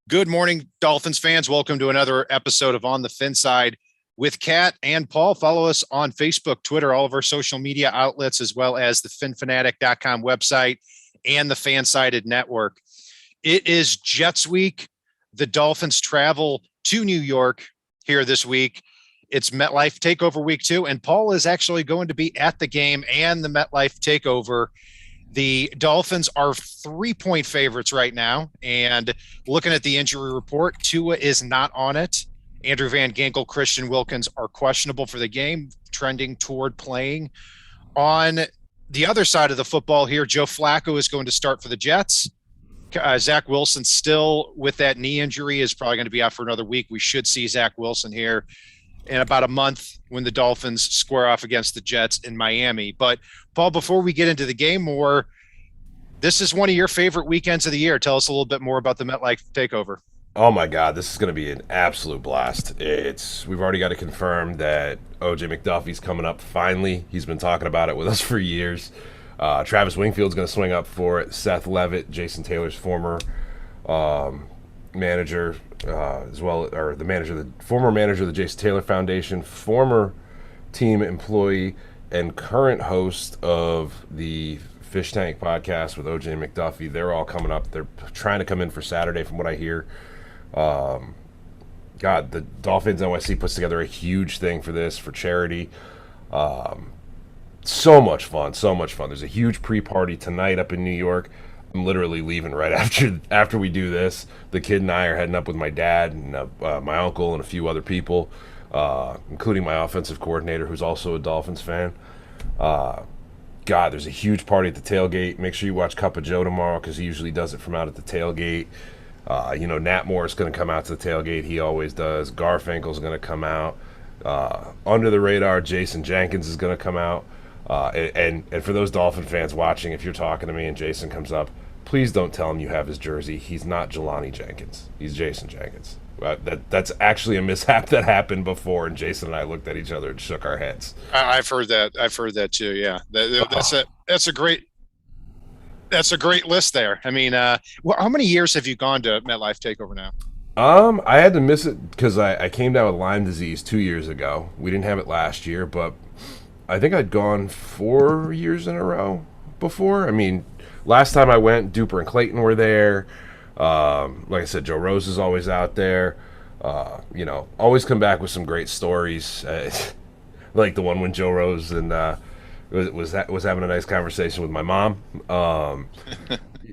Good morning, Dolphins fans. Welcome to another episode of On the FinSide with Kat and Paul. Follow us on Facebook, Twitter, all of our social media outlets, as well as the finfanatic.com website and the Fansided Network. It is Jets week. The Dolphins travel to New York here this week. It's MetLife Takeover week 2, and Paul is actually going to be at the game and the MetLife Takeover. The Dolphins are 3-point favorites right now, and looking at the injury report, Tua is not on it. Andrew Van Ginkel, Christian Wilkins are questionable for the game, trending toward playing. On the other side of the football here, Joe Flacco is going to start for the Jets. Zach Wilson still with that knee injury is probably going to be out for another week. We should see Zach Wilson here in about a month when the Dolphins square off against the Jets in Miami. But Paul, before we get into the game more, this is one of your favorite weekends of the year. Tell us a little bit more about the MetLife Takeover. Oh my God, this is going to be an absolute blast. We've already got to confirm that OJ McDuffie's coming up finally. He's been talking about it with us for years. Travis Wingfield's going to swing up for it. Seth Levitt, Jason Taylor's former manager, former manager of the Jason Taylor Foundation, former team employee, and current host of the Fish Tank podcast with OJ McDuffie. They're all coming up. They're trying to come in for Saturday, from what I hear. God, the Dolphins NYC puts together a huge thing for this, for charity. So much fun. There's a huge pre-party tonight up in New York. I'm literally leaving right after we do this. The kid and I are heading up with my dad and my uncle and a few other people, including my offensive coordinator, who's also a Dolphins fan. God, there's a huge party at the tailgate. Make sure you watch Cup of Joe tomorrow, because he usually does it from out at the tailgate. Nat Moore's going to come out to the tailgate. He always does. Garfinkel's going to come out. Under the radar, Jason Jenkins is going to come out. And for those Dolphin fans watching, if you're talking to me and Jason comes up, please don't tell him you have his jersey. He's not Jelani Jenkins. He's Jason Jenkins. That's actually a mishap that happened before, and Jason and I looked at each other and shook our heads. I've heard that too. Yeah, that's a great list there. I mean, how many years have you gone to MetLife Takeover now? I had to miss it because I came down with Lyme disease 2 years ago. We didn't have it last year, but I think I'd gone 4 years in a row before. I mean, last time I went, Duper and Clayton were there. Like I said, Joe Rose is always out there. Always come back with some great stories. Like the one when Joe Rose and was having a nice conversation with my mom.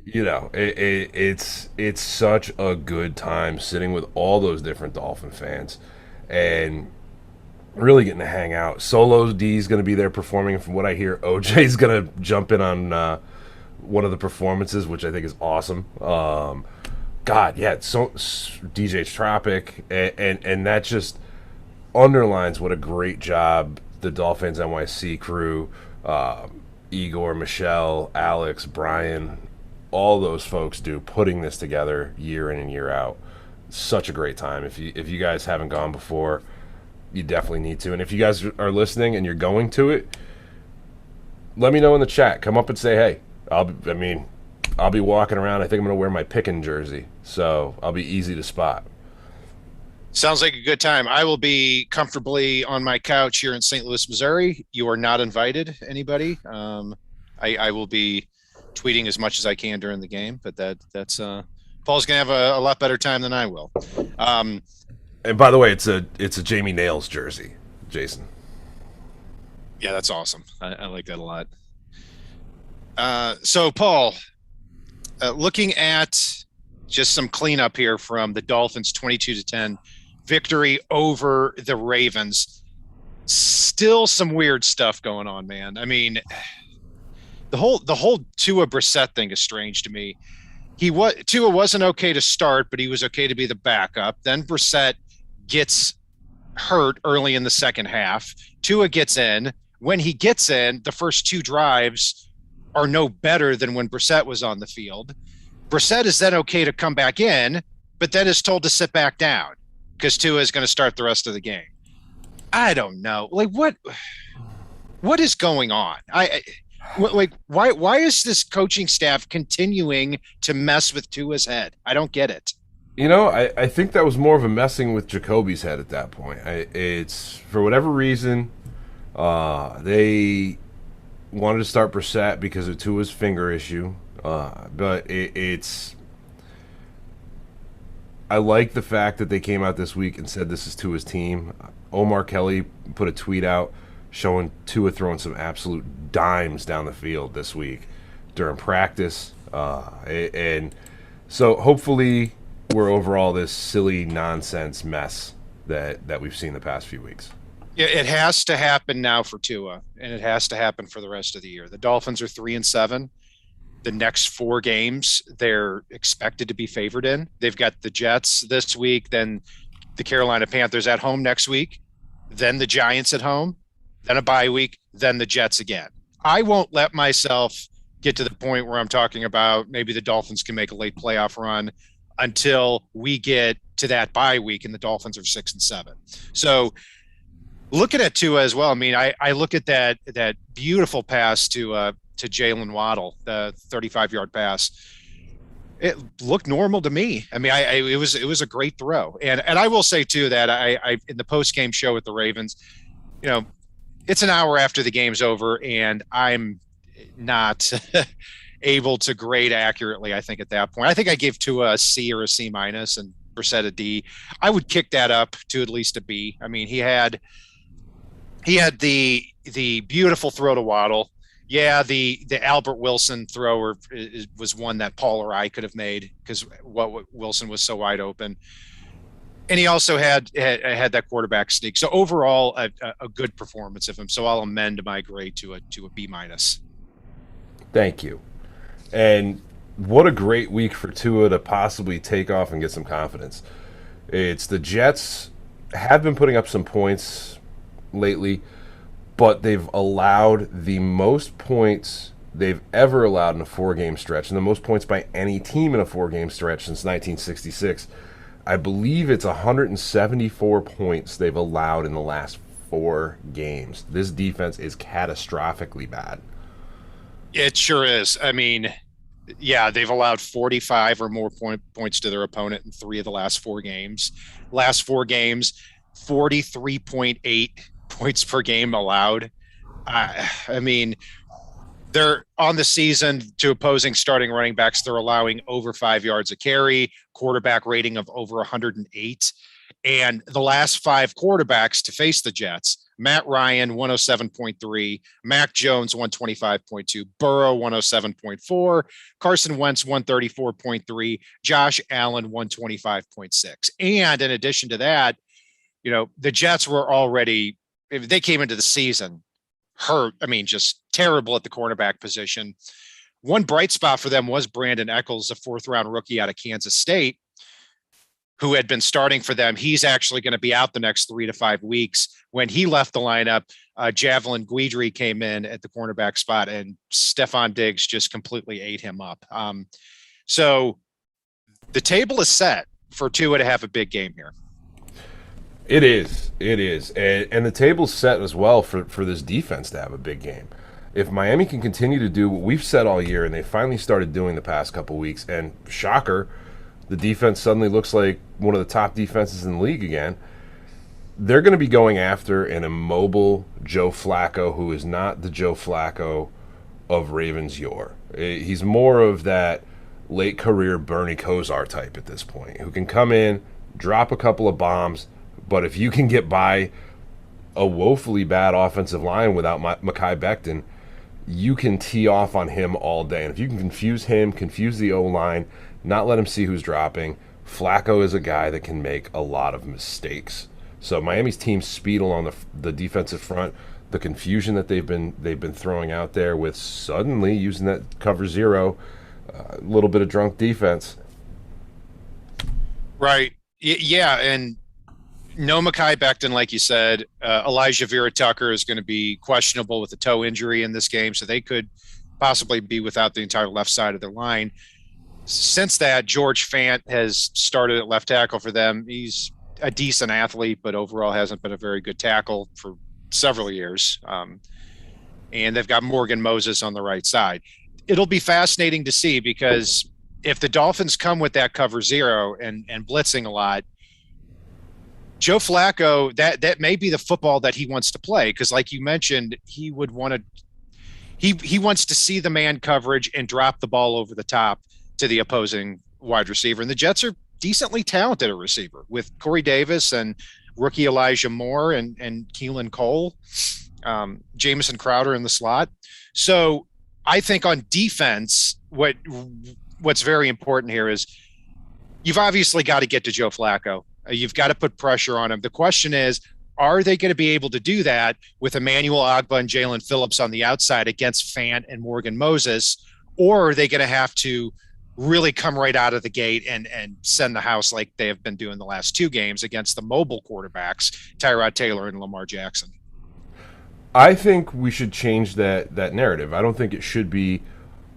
It's such a good time sitting with all those different Dolphin fans and really getting to hang out. Solo D's going to be there performing. From what I hear, OJ's going to jump in on one of the performances, which I think is awesome. So DJ Tropic, and that just underlines what a great job the Dolphins NYC crew, Igor, Michelle, Alex, Brian, all those folks do, putting this together year in and year out. Such a great time. If you guys haven't gone before, you definitely need to. And if you guys are listening and you're going to it, let me know in the chat. Come up and say, hey. I'll be walking around. I think I'm going to wear my Pickin' jersey, so I'll be easy to spot. Sounds like a good time. I will be comfortably on my couch here in St. Louis, Missouri. You are not invited, anybody. I will be tweeting as much as I can during the game, but that's Paul's going to have a lot better time than I will. And by the way, it's a Jamie Nails jersey, Jason. Yeah, that's awesome. I like that a lot. So, Paul, looking at just some cleanup here from the Dolphins' 22-10 victory over the Ravens. Still some weird stuff going on, man. I mean, the whole Tua Brissett thing is strange to me. Tua wasn't okay to start, but he was okay to be the backup. Then Brissett gets hurt early in the second half. Tua gets in. When he gets in, the first two drives are no better than when Brissett was on the field. Brissett is then okay to come back in, but then is told to sit back down because Tua is going to start the rest of the game. I don't know. Like, what is going on? Why is this coaching staff continuing to mess with Tua's head? I don't get it. I think that was more of a messing with Jacoby's head at that point. It's for whatever reason, they wanted to start Brissett because of Tua's finger issue. But it's I like the fact that they came out this week and said this is Tua's team. Omar Kelly put a tweet out showing Tua throwing some absolute dimes down the field this week during practice. And so hopefully we're over all this silly nonsense mess that we've seen the past few weeks. Yeah, it has to happen now for Tua, and it has to happen for the rest of the year. The Dolphins are 3-7. The next 4 games they're expected to be favored in. They've got the Jets this week, then the Carolina Panthers at home next week, then the Giants at home, then a bye week, then the Jets again. I won't let myself get to the point where I'm talking about maybe the Dolphins can make a late playoff run until we get to that bye week and the Dolphins are 6-7. So looking at Tua as well, I mean, I look at that beautiful pass to Jalen Waddle, the 35-yard pass. It looked normal to me. I mean, it was a great throw, and I will say too that I in the post game show with the Ravens, it's an hour after the game's over, and I'm not able to grade accurately. I think at that point, I think I gave Tua a C or a C minus, and Brissett a D. I would kick that up to at least a B. I mean, he had the beautiful throw to Waddle. Yeah, the Albert Wilson throw was one that Paul or I could have made because what Wilson was so wide open, and he also had that quarterback sneak. So overall, a good performance of him. So I'll amend my grade to a B minus. Thank you. And what a great week for Tua to possibly take off and get some confidence. It's the Jets have been putting up some points lately, but they've allowed the most points they've ever allowed in a 4-game stretch, and the most points by any team in a 4-game stretch since 1966. I believe it's 174 points they've allowed in the last 4 games. This defense is catastrophically bad. It sure is. I mean, yeah, they've allowed 45 or more points to their opponent in 3 of the last 4 games. Last 4 games, 43.8 points per game allowed. I mean, they're on the season to opposing starting running backs. They're allowing over 5 yards a carry, quarterback rating of over 108. And the last 5 quarterbacks to face the Jets, Matt Ryan, 107.3, Mac Jones, 125.2, Burrow, 107.4, Carson Wentz, 134.3, Josh Allen, 125.6. And in addition to that, the Jets were already, they came into the season hurt. I mean, just terrible at the cornerback position. One bright spot for them was Brandon Echols, a 4th-round rookie out of Kansas State, who had been starting for them. He's actually going to be out the next 3 to 5 weeks. When he left the lineup, Javelin Guidry came in at the cornerback spot, and Stephon Diggs just completely ate him up. So the table is set for Tua to have a big game here. It is. And the table's set as well for this defense to have a big game. If Miami can continue to do what we've said all year, and they finally started doing the past couple weeks, and shocker, the defense suddenly looks like one of the top defenses in the league again, they're going to be going after an immobile Joe Flacco who is not the Joe Flacco of Ravens yore. He's more of that late career Bernie Kosar type at this point, who can come in, drop a couple of bombs, but if you can get by a woefully bad offensive line without Mekhi Becton, you can tee off on him all day. And if you can confuse him, confuse the O-line, not let him see who's dropping, Flacco is a guy that can make a lot of mistakes. So Miami's team's speed along the defensive front, the confusion that they've been throwing out there with suddenly using that cover 0, a little bit of drunk defense. Right. Yeah, and no Mekhi Becton, like you said. Elijah Vera Tucker is going to be questionable with a toe injury in this game, so they could possibly be without the entire left side of their line. Since that, George Fant has started at left tackle for them. He's a decent athlete, but overall hasn't been a very good tackle for several years. And they've got Morgan Moses on the right side. It'll be fascinating to see because if the Dolphins come with that cover zero and blitzing a lot, Joe Flacco, that may be the football that he wants to play, because like you mentioned, he would want to he wants to see the man coverage and drop the ball over the top to the opposing wide receiver. And the Jets are decently talented at receiver with Corey Davis and rookie Elijah Moore and Keelan Cole, Jamison Crowder in the slot. So I think on defense, what's very important here is you've obviously got to get to Joe Flacco. You've got to put pressure on him. The question is, are they going to be able to do that with Emmanuel Ogbah and Jalen Phillips on the outside against Fant and Morgan Moses? Or are they going to have to really come right out of the gate and send the house like they have been doing the last two games against the mobile quarterbacks, Tyrod Taylor and Lamar Jackson? I think we should change that narrative. I don't think it should be,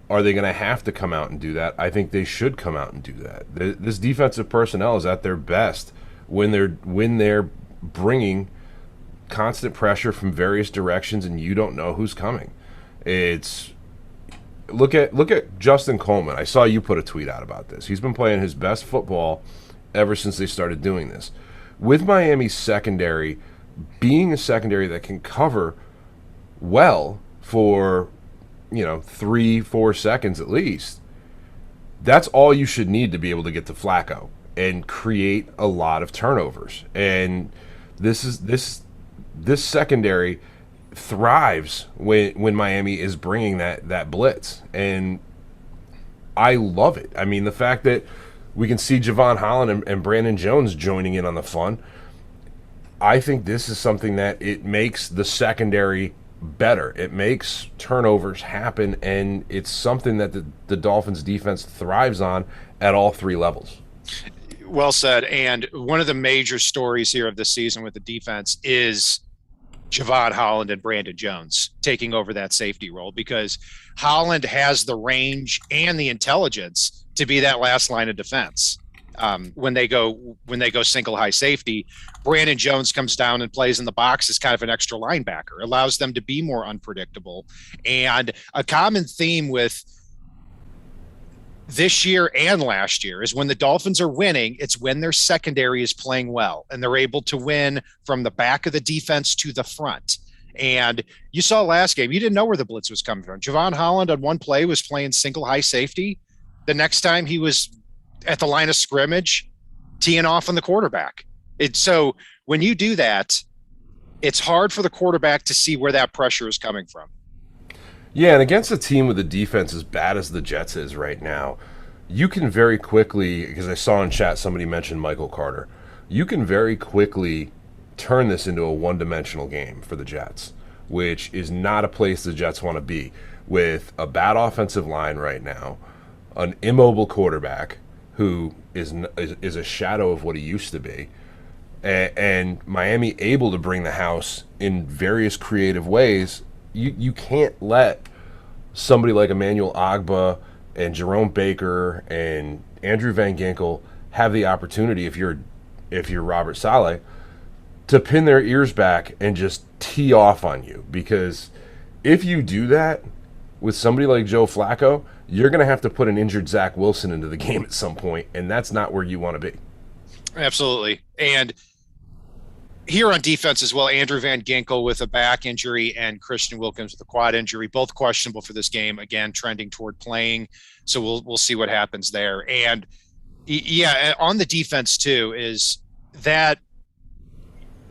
are they going to have to come out and do that? I think they should come out and do that. This defensive personnel is at their best when they're bringing constant pressure from various directions and you don't know who's coming. It's look at Justin Coleman. I saw you put a tweet out about this. He's been playing his best football ever since they started doing this. With Miami's secondary being a secondary that can cover well for 3-4 seconds at least, that's all you should need to be able to get to Flacco and create a lot of turnovers. And this secondary thrives when Miami is bringing that blitz, and I love it. I mean, the fact that we can see Javon Holland and Brandon Jones joining in on the fun, I think this is something that it makes the secondary better. It makes turnovers happen, and it's something that the Dolphins defense thrives on at all three levels. Well said. And one of the major stories here of the season with the defense is Javon Holland and Brandon Jones taking over that safety role, because Holland has the range and the intelligence to be that last line of defense. When they go single high safety, Brandon Jones comes down and plays in the box as kind of an extra linebacker, allows them to be more unpredictable. And a common theme with this year and last year is when the Dolphins are winning, it's when their secondary is playing well and they're able to win from the back of the defense to the front. And you saw last game, you didn't know where the blitz was coming from. Javon Holland on one play was playing single high safety. The next time he was at the line of scrimmage, teeing off on the quarterback. So when you do that, it's hard for the quarterback to see where that pressure is coming from. Yeah, and against a team with a defense as bad as the Jets is right now, you can very quickly, because I saw in chat somebody mentioned Michael Carter, you can very quickly turn this into a one-dimensional game for the Jets, which is not a place the Jets want to be, with a bad offensive line right now, an immobile quarterback who is a shadow of what he used to be, and Miami able to bring the house in various creative ways. You can't let somebody like Emmanuel Ogbah and Jerome Baker and Andrew Van Ginkel have the opportunity, if you're Robert Saleh, to pin their ears back and just tee off on you. Because if you do that with somebody like Joe Flacco, you're going to have to put an injured Zach Wilson into the game at some point, and that's not where you want to be. Absolutely. And here on defense as well, Andrew Van Ginkel with a back injury and Christian Wilkins with a quad injury, both questionable for this game. Again, trending toward playing. So we'll see what happens there. And yeah, on the defense too, is that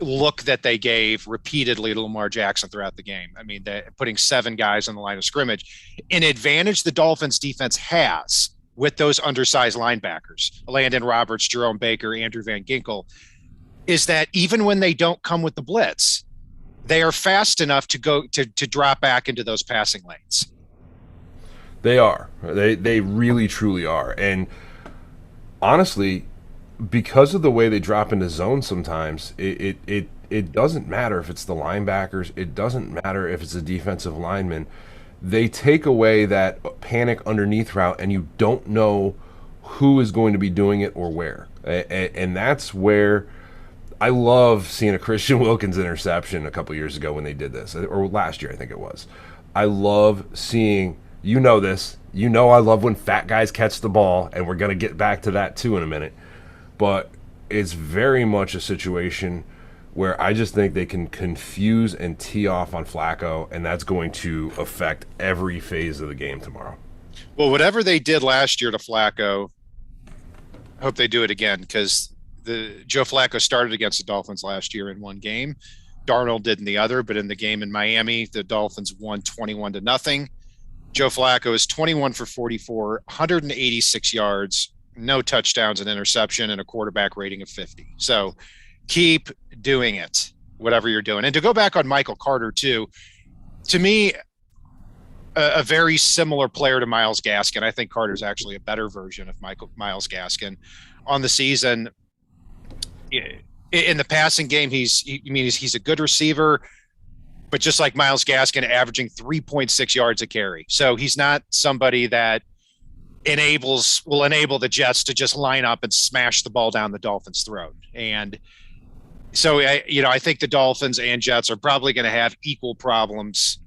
look that they gave repeatedly to Lamar Jackson throughout the game. I mean, putting 7 guys on the line of scrimmage, an advantage the Dolphins defense has with those undersized linebackers, Landon Roberts, Jerome Baker, Andrew Van Ginkel, is that even when they don't come with the blitz, they are fast enough to go to drop back into those passing lanes. They are. They really, truly are. And honestly, because of the way they drop into zone sometimes, it doesn't matter if it's the linebackers. It doesn't matter if it's a defensive lineman. They take away that panic underneath route, and you don't know who is going to be doing it or where. And that's where I love seeing a Christian Wilkins interception a couple years ago when they did this, or last year I think it was. I love seeing You know this. You know I love when fat guys catch the ball, and we're going to get back to that too in a minute. But it's very much a situation where I just think they can confuse and tee off on Flacco, and that's going to affect every phase of the game tomorrow. Well, whatever they did last year to Flacco, I hope they do it again, because Joe Flacco started against the Dolphins last year in one game. Darnold did in the other, but in the game in Miami, the Dolphins won 21-0. Joe Flacco is 21 for 44, 186 yards, no touchdowns, an interception, and a quarterback rating of 50. So keep doing it, whatever you're doing. And to go back on Michael Carter too, to me, a very similar player to Myles Gaskin. I think Carter's actually a better version of Myles Gaskin on the season. In the passing game, he's a good receiver, but just like Myles Gaskin, averaging 3.6 yards a carry. So he's not somebody that will enable the Jets to just line up and smash the ball down the Dolphins' throat. And so, I think the Dolphins and Jets are probably going to have equal problems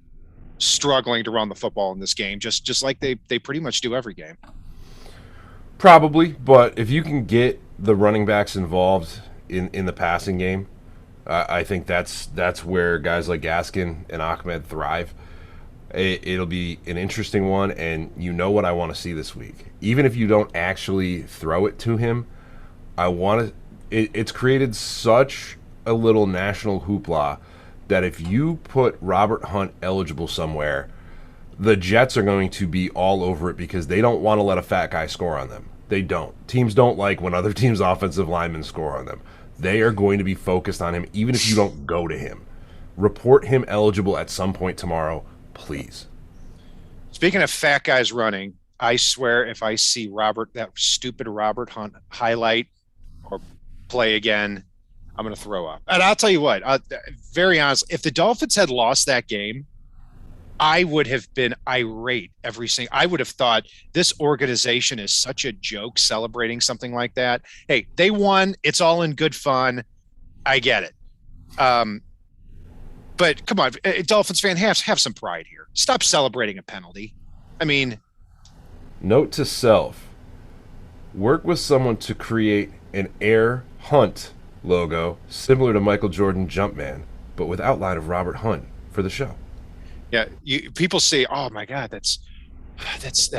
struggling to run the football in this game, just like they pretty much do every game. Probably, but if you can get the running backs involved in the passing game, I think that's where guys like Gaskin and Ahmed thrive. It'll be an interesting one, and you know what I want to see this week. Even if you don't actually throw it to him, I want to. It's created such a little national hoopla that if you put Robert Hunt eligible somewhere, the Jets are going to be all over it because they don't want to let a fat guy score on them. They don't. Teams don't like when other teams' offensive linemen score on them. They are going to be focused on him, even if you don't go to him. Report him eligible at some point tomorrow, please. Speaking of fat guys running, I swear if I see that stupid Robert Hunt highlight or play again, I'm going to throw up. And I'll tell you what, very honest, if the Dolphins had lost that game, I would have been irate I would have thought this organization is such a joke celebrating something like that. Hey, they won. It's all in good fun. I get it. But come on, Dolphins fan, have some pride here. Stop celebrating a penalty. I mean, note to self, work with someone to create an Air Hunt logo similar to Michael Jordan Jumpman, but with outline of Robert Hunt for the show. Yeah, people say, "Oh my God, that's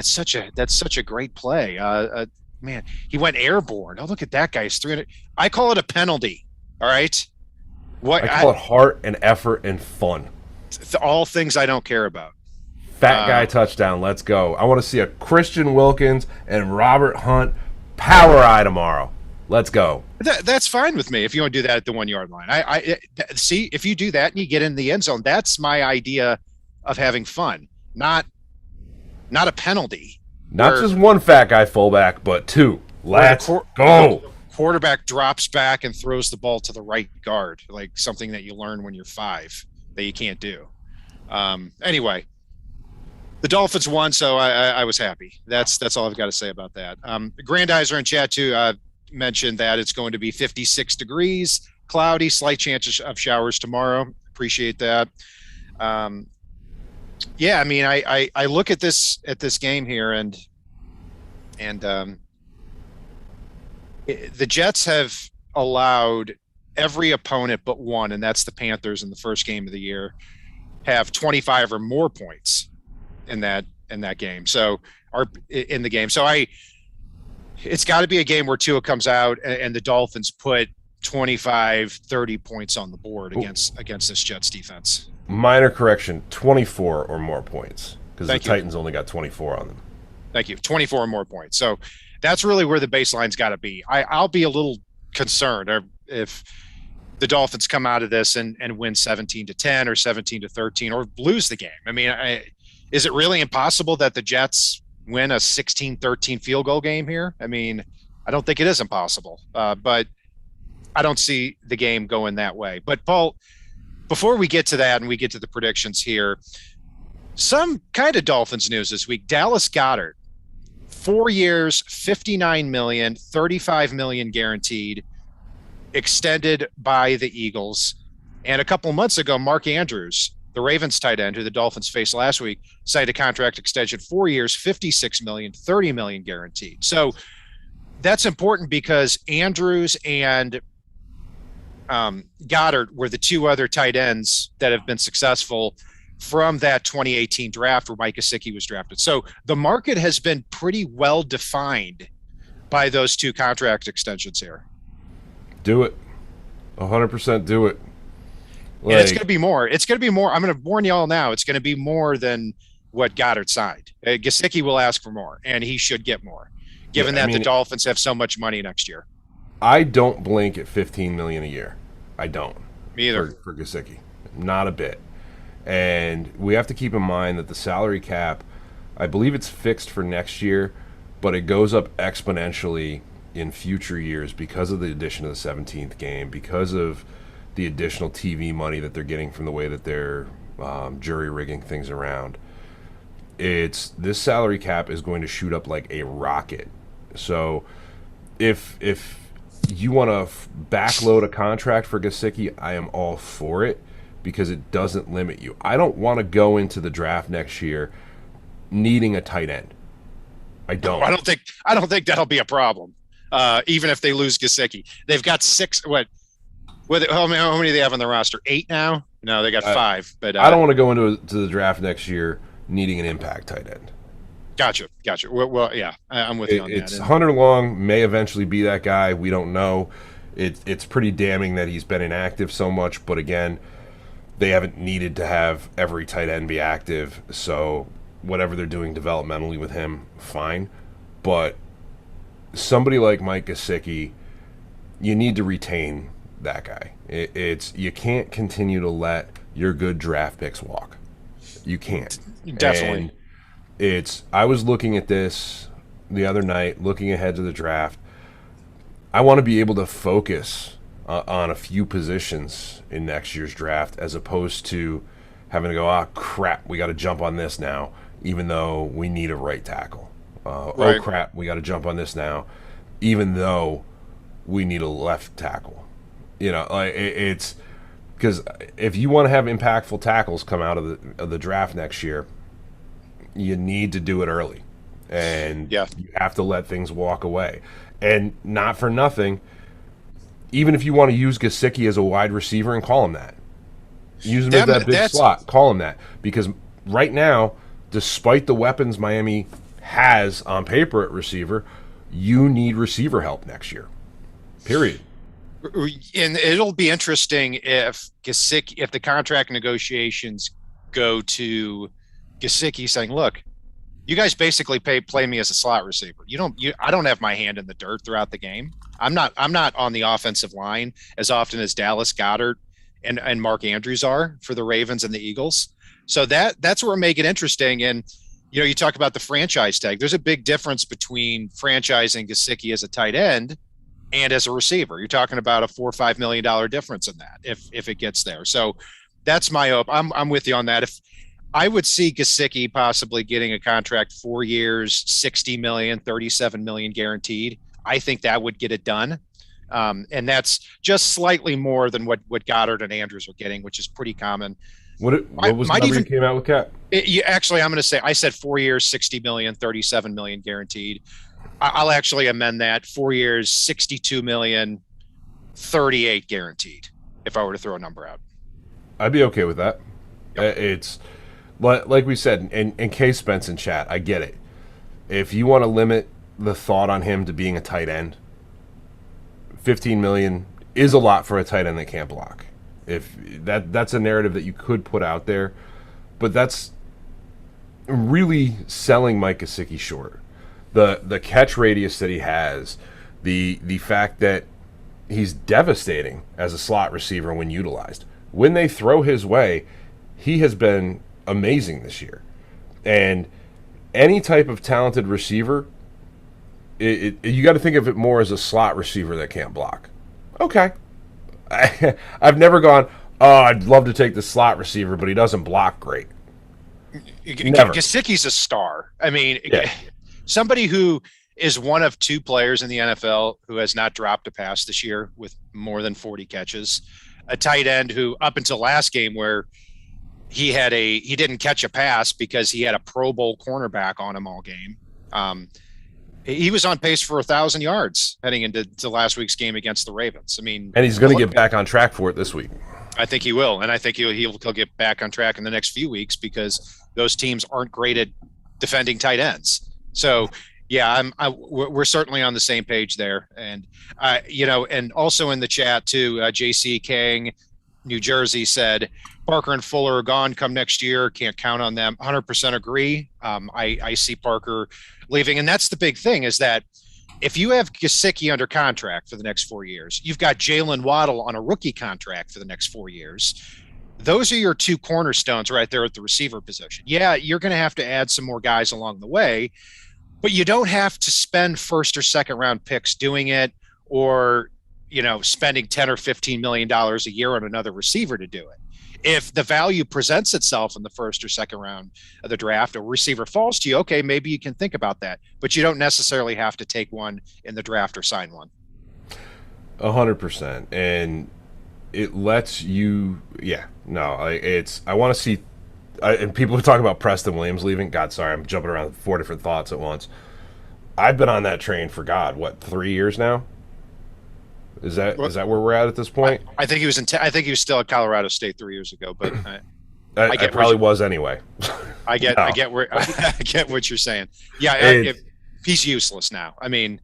such a great play." Man, he went airborne. Oh, look at that guy. He's 300. I call it a penalty. All right. I call it heart and effort and fun. All things I don't care about. Fat guy touchdown. Let's go. I want to see a Christian Wilkins and Robert Hunt power eye tomorrow. Let's go. That's fine with me if you want to do that at the 1 yard line. I see if you do that and you get in the end zone, that's my idea of having fun, not a penalty. Not just one fat guy fullback, but two. Let's go. Quarterback drops back and throws the ball to the right guard, like something that you learn when you're 5 that you can't do. Anyway, the Dolphins won, so I was happy. That's all I've got to say about that. Grandizer in chat too mentioned that it's going to be 56 degrees, cloudy, slight chance of showers tomorrow. Appreciate that. Yeah, I mean, I look at this game here, and the Jets have allowed every opponent but one, and that's the Panthers in the first game of the year, have 25 or more points in that game. So in the game. So it's got to be a game where Tua comes out and the Dolphins put 25, 30 points on the board against this Jets defense. Minor correction, 24 or more points, because the Titans only got 24 on them. Thank you. 24 or more points. So that's really where the baseline's got to be. I'll be a little concerned if the Dolphins come out of this and win 17-10 or 17-13 or lose the game. I mean, is it really impossible that the Jets win a 16-13 field goal game here? I mean, I don't think it is impossible, but I don't see the game going that way. But Paul, before we get to that and we get to the predictions here, some kind of Dolphins news this week. Dallas Goedert, 4 years, $59 million, $35 million guaranteed, extended by the Eagles. And a couple of months ago, Mark Andrews the Ravens tight end, who the Dolphins faced last week, signed a contract extension, 4 years, $56 million, $30 million guaranteed. So that's important because Andrews and Goddard were the two other tight ends that have been successful from that 2018 draft where Mike Gesicki was drafted. So the market has been pretty well defined by those two contract extensions here. Do it. 100% do it. And it's going to be more. It's going to be more. I'm going to warn you all now. It's going to be more than what Goddard signed. Gesicki will ask for more, and he should get more, given that the Dolphins have so much money next year. I don't blink at $15 million a year. I don't. Me either. For Gesicki. Not a bit. And we have to keep in mind that the salary cap, I believe it's fixed for next year, but it goes up exponentially in future years because of the addition of the 17th game, because of the additional TV money that they're getting from the way that they're jury rigging things around. This salary cap is going to shoot up like a rocket. So if you want to backload a contract for Gesicki, I am all for it because it doesn't limit you. I don't want to go into the draft next year needing a tight end. I don't. No, I don't think that'll be a problem. Even if they lose Gesicki, they've got six. How many do they have on the roster? 8 now? No, they got 5. But I don't want to go into the draft next year needing an impact tight end. Gotcha. Well, yeah, I'm with you on that. It's Hunter Long may eventually be that guy. We don't know. It's pretty damning that he's been inactive so much. But again, they haven't needed to have every tight end be active. So whatever they're doing developmentally with him, fine. But somebody like Mike Gesicki, you need to retain that guy. You can't continue to let your good draft picks walk. You can't. Definitely. And I was looking at this the other night, looking ahead to the draft. I want to be able to focus on a few positions in next year's draft as opposed to having to go, crap, we got to jump on this now, even though we need a right tackle. Right. Oh, crap, we got to jump on this now, even though we need a left tackle. It's because if you want to have impactful tackles come out of the draft next year, you need to do it early. And you have to let things walk away. And not for nothing, even if you want to use Gesicki as a wide receiver and call him that. Use him as that big slot. Call him that. Because right now, despite the weapons Miami has on paper at receiver, you need receiver help next year. Period. And it'll be interesting if the contract negotiations go to Gesicki saying, look, you guys basically play me as a slot receiver. I don't have my hand in the dirt throughout the game. I'm not on the offensive line as often as Dallas Goedert and Mark Andrews are for the Ravens and the Eagles. So that's where it make it interesting. And you talk about the franchise tag. There's a big difference between franchising Gesicki as a tight end and as a receiver. You're talking about a $4 or $5 million difference in that if it gets there. So that's my hope. I'm with you on that. If I would see Gesicki possibly getting a contract 4 years, $60 million, $37 million guaranteed. I think that would get it done. And that's just slightly more than what Goddard and Andrews are getting, which is pretty common. What was the number you came out with, Kat? Actually, I'm going to say, I said 4 years, $60 million, $37 million guaranteed. I'll actually amend that. 4 years, $62 million, 38 guaranteed, if I were to throw a number out. I'd be okay with that. Yep. It's like we said, and Kay Spence in chat, I get it. If you want to limit the thought on him to being a tight end, $15 million is a lot for a tight end that can't block. If that's a narrative that you could put out there, but that's really selling Mike Gesicki short. The catch radius that he has, the fact that he's devastating as a slot receiver when utilized. When they throw his way, he has been amazing this year. And any type of talented receiver, you got to think of it more as a slot receiver that can't block. Okay. I've never gone, I'd love to take the slot receiver, but he doesn't block great. Never. Gesicki's a star. I mean, somebody who is one of 2 players in the NFL who has not dropped a pass this year with more than 40 catches. A tight end who, up until last game where he didn't catch a pass because he had a Pro Bowl cornerback on him all game. He was on pace for 1,000 yards heading into last week's game against the Ravens. I mean, and he's going to get back on track for it this week. I think he will, and I think he'll get back on track in the next few weeks because those teams aren't great at defending tight ends. So, yeah, we're certainly on the same page there, and and also in the chat too, JC King, New Jersey said Parker and Fuller are gone come next year. Can't count on them. 100% agree. I see Parker leaving, and that's the big thing is that if you have Gesicki under contract for the next 4 years, you've got Jalen Waddle on a rookie contract for the next 4 years. Those are your two cornerstones right there at the receiver position. Yeah, you're going to have to add some more guys along the way, but you don't have to spend first or second round picks doing it, or spending $10 or $15 million a year on another receiver to do it. If the value presents itself in the first or second round of the draft, a receiver falls to you, okay, maybe you can think about that, but you don't necessarily have to take one in the draft or sign one. 100%. And it lets you, I want to see, and people are talking about Preston Williams leaving. God, sorry, I'm jumping around 4 different thoughts at once. I've been on that train for 3 years now? Is that where we're at this point? I think he was I think he was still at Colorado State 3 years ago, but I probably was anyway. I get what you're saying. Yeah, he's useless now. Keep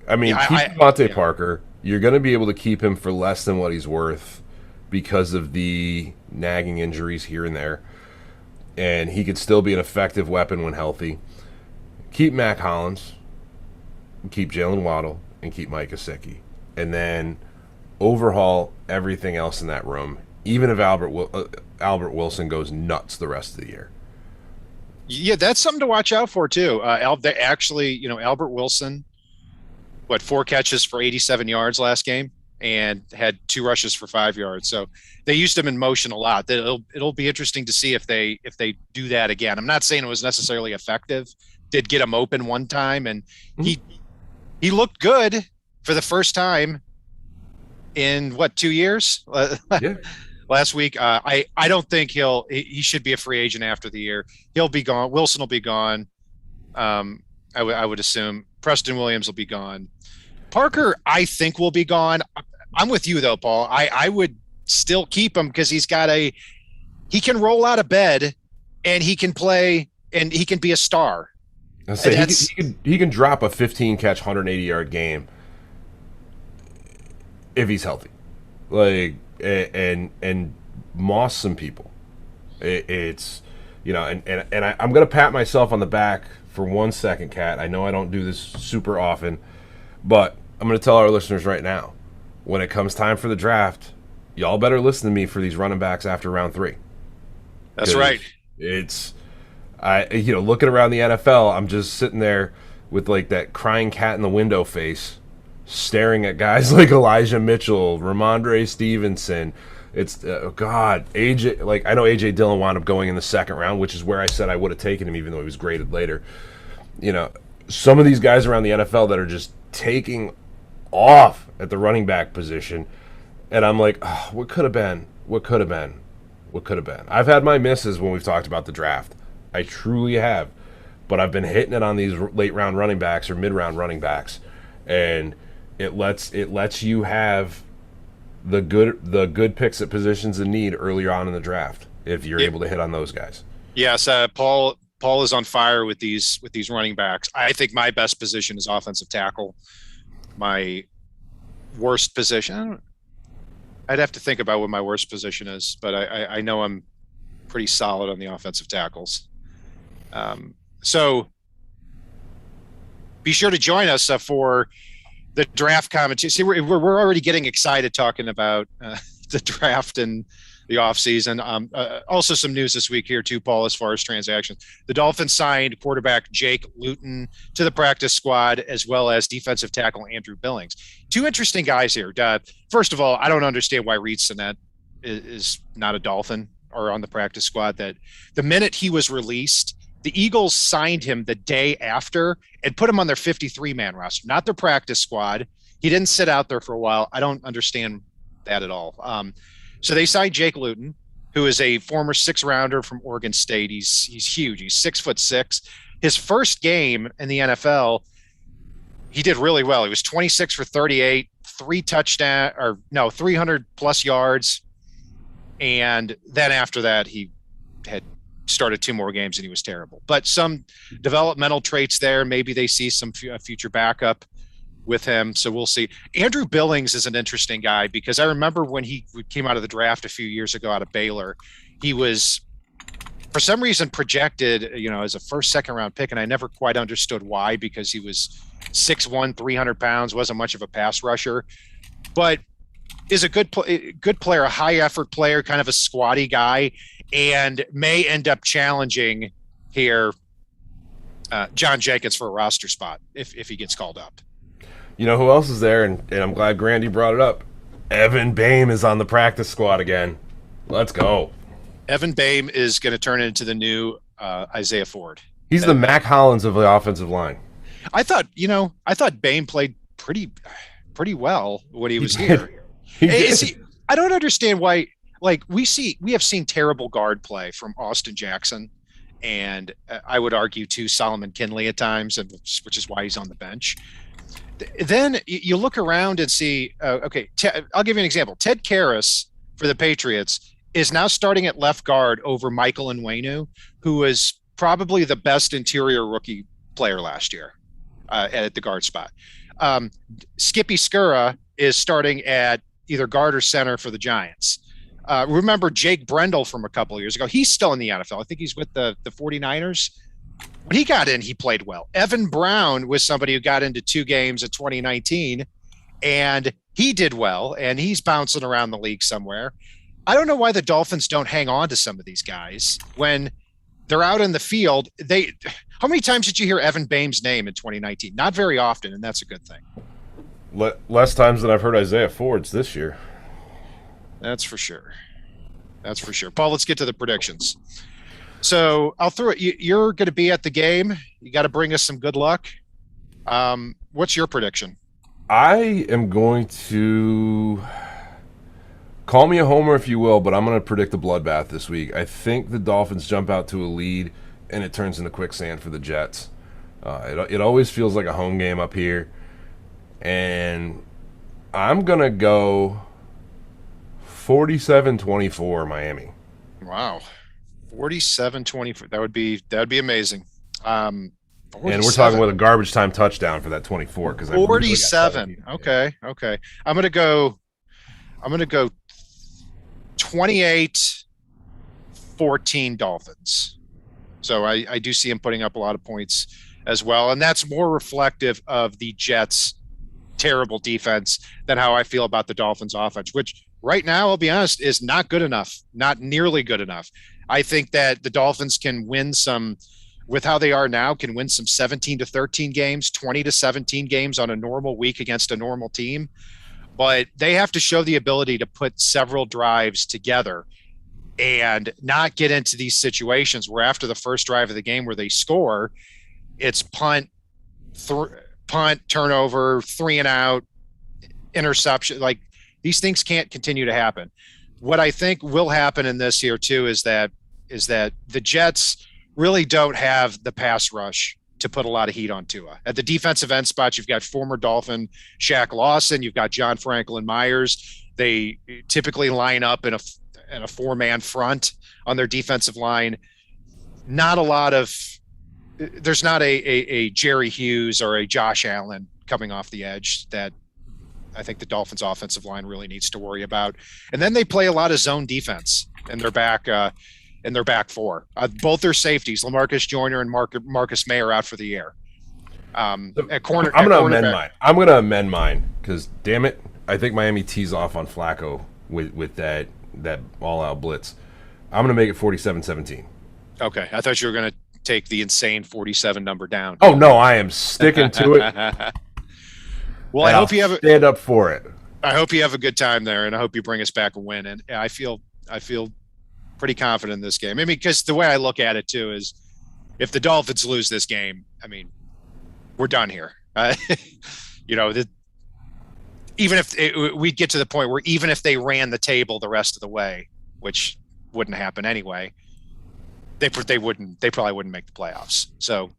Devontae Parker. You're going to be able to keep him for less than what he's worth because of the nagging injuries here and there, and he could still be an effective weapon when healthy. Keep Mac Hollins, keep Jalen Waddle, and keep Mike Gesicki. And then overhaul everything else in that room, even if Albert Wilson goes nuts the rest of the year. Yeah, that's something to watch out for too. Albert Wilson, 4 catches for 87 yards last game and had 2 rushes for 5 yards. So they used him in motion a lot. It'll be interesting to see if they do that again. I'm not saying it was necessarily effective. Did get him open one time, and he looked good for the first time in 2 years? Yeah. Last week. I don't think he should be a free agent after the year. He'll be gone. Wilson will be gone. I would assume Preston Williams will be gone. Parker, I think, will be gone. I'm with you though, Paul. I would still keep him because he can roll out of bed and he can play and he can be a star. He can drop a 15-catch, 180-yard game if he's healthy, and moss some people. It's I'm gonna pat myself on the back for 1 second, Kat. I know I don't do this super often, but I'm gonna tell our listeners right now, when it comes time for the draft, y'all better listen to me for these running backs after round 3. That's right. Looking around the NFL, I'm just sitting there with that crying cat in the window face, staring at guys like Elijah Mitchell, Ramondre Stevenson. It's AJ. I know AJ Dillon wound up going in the second round, which is where I said I would have taken him, even though he was graded later. Some of these guys around the NFL that are just taking off at the running back position, and I'm like, oh, what could have been? What could have been? What could have been? I've had my misses when we've talked about the draft. I truly have, but I've been hitting it on these late round running backs or mid round running backs, and it lets you have the good picks at positions in need earlier on in the draft if you're able to hit on those guys. Yes, Paul is on fire with these running backs. I think my best position is offensive tackle. My worst position, I'd have to think about what my worst position is, but I know I'm pretty solid on the offensive tackles. So be sure to join us for the draft commentary. See, we're already getting excited talking about the draft and the offseason. Also some news this week here too, Paul, as far as transactions. The Dolphins signed quarterback Jake Luton to the practice squad, as well as defensive tackle Andrew Billings. 2 interesting guys here. First of all, I don't understand why Reed Sinnett is not a Dolphin or on the practice squad. That the minute he was released, the Eagles signed him the day after and put him on their 53-man roster, not their practice squad. He didn't sit out there for a while. I don't understand that at all. So they signed Jake Luton, who is a former 6-rounder from Oregon State. He's huge. He's 6'6". His first game in the NFL, he did really well. He was 26 for 38, 300 plus yards. And then after that, he had started 2 more games and he was terrible. But some developmental traits there. Maybe they see some future backup with him. So we'll see. Andrew Billings is an interesting guy because I remember when he came out of the draft a few years ago out of Baylor, he was for some reason projected, as a first, second round pick. And I never quite understood why, because he was 6'1", 300 pounds, wasn't much of a pass rusher, but is a good player, a high effort player, kind of a squatty guy, and may end up challenging here John Jenkins for a roster spot if he gets called up. You know who else is there, and I'm glad Grandy brought it up. Evan Boehm is on the practice squad again. Let's go. Evan Boehm is going to turn into the new Isaiah Ford. He's the Mac Hollins of the offensive line. I thought Boehm played pretty well when he was here. I don't understand why. Like we have seen terrible guard play from Austin Jackson, and I would argue too Solomon Kinley at times, which is why he's on the bench. Then you look around and see, I'll give you an example. Ted Karras for the Patriots is now starting at left guard over Michael Onwenu, who was probably the best interior rookie player last year at the guard spot. Skippy Skura is starting at either guard or center for the Giants. Remember Jake Brendel from a couple of years ago. He's still in the NFL. I think he's with the 49ers. When he got in, he played well. Evan Brown was somebody who got into 2 games in 2019, and he did well, and he's bouncing around the league somewhere. I don't know why the Dolphins don't hang on to some of these guys when they're out in the field. How many times did you hear Evan Boehm's name in 2019? Not very often, and that's a good thing. Less times than I've heard Isaiah Ford's this year. That's for sure. Paul, let's get to the predictions. So I'll throw it. You're going to be at the game. You got to bring us some good luck. What's your prediction? I am going to call me a homer if you will, but I'm going to predict a bloodbath this week. I think the Dolphins jump out to a lead and it turns into quicksand for the Jets. It always feels like a home game up here. And I'm going to go 47-24 Miami. Wow. 47-24. That would be amazing. And we're talking with a garbage time touchdown for that 24 because 47. Okay. I'm gonna go 28-14 Dolphins. So I do see him putting up a lot of points as well, and that's more reflective of the Jets' terrible defense than how I feel about the Dolphins' offense, which right now, I'll be honest, is not good enough, not nearly good enough. I think that the Dolphins can win some, with how they are now, can win some 17-13 games, 20-17 games on a normal week against a normal team. But they have to show the ability to put several drives together and not get into these situations where after the first drive of the game where they score, it's punt, turnover, 3 and out, interception. Like, these things can't continue to happen. What I think will happen in this here too is that the Jets really don't have the pass rush to put a lot of heat on Tua. At the defensive end spot, you've got former Dolphin Shaq Lawson, you've got John Franklin Myers. They typically line up in a 4-man front on their defensive line. There's not a Jerry Hughes or a Josh Allen coming off the edge that I think the Dolphins offensive line really needs to worry about. And then they play a lot of zone defense in their back four. Both their safeties, LaMarcus Joyner and Marcus May, are out for the year. At corner, I'm going to amend mine because, damn it, I think Miami tees off on Flacco with that all-out blitz. I'm going to make it 47-17. Okay, I thought you were going to take the insane 47 number down. Oh no, I am sticking to it. Well, I hope you have stand up for it. I hope you have a good time there, and I hope you bring us back a win. And I feel pretty confident in this game. I mean, because the way I look at it too is, if the Dolphins lose this game, I mean, we're done here. Even if we get to the point where even if they ran the table the rest of the way, which wouldn't happen anyway. They probably wouldn't make the playoffs. So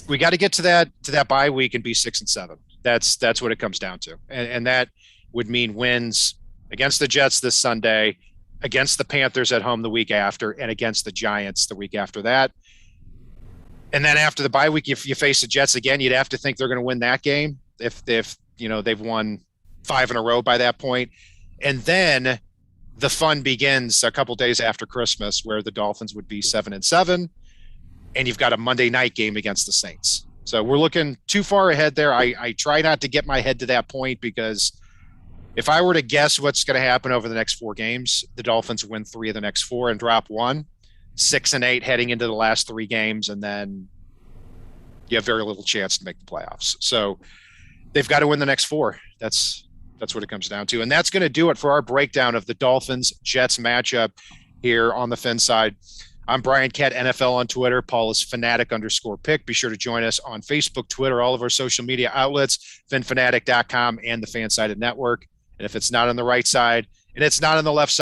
we got to get to that bye week and be 6-7. That's what it comes down to. And that would mean wins against the Jets this Sunday, against the Panthers at home the week after, and against the Giants the week after that. And then after the bye week, if you face the Jets again, you'd have to think they're going to win that game if they've won 5 in a row by that point. And then the fun begins a couple days after Christmas, where the Dolphins would be 7-7, and you've got a Monday night game against the Saints. So we're looking too far ahead there. I try not to get my head to that point, because if I were to guess what's going to happen over the next 4 games, the Dolphins win 3 of the next 4 and drop 1, 6-8 heading into the last 3 games, and then you have very little chance to make the playoffs. So they've got to win the next 4. That's what it comes down to. And that's going to do it for our breakdown of the Dolphins-Jets matchup here on the FinSide. I'm Brian Kett, NFL on Twitter. Paul is Fanatic_pick. Be sure to join us on Facebook, Twitter, all of our social media outlets, finfanatic.com and the FanSided Network. And if it's not on the right side and it's not on the left side,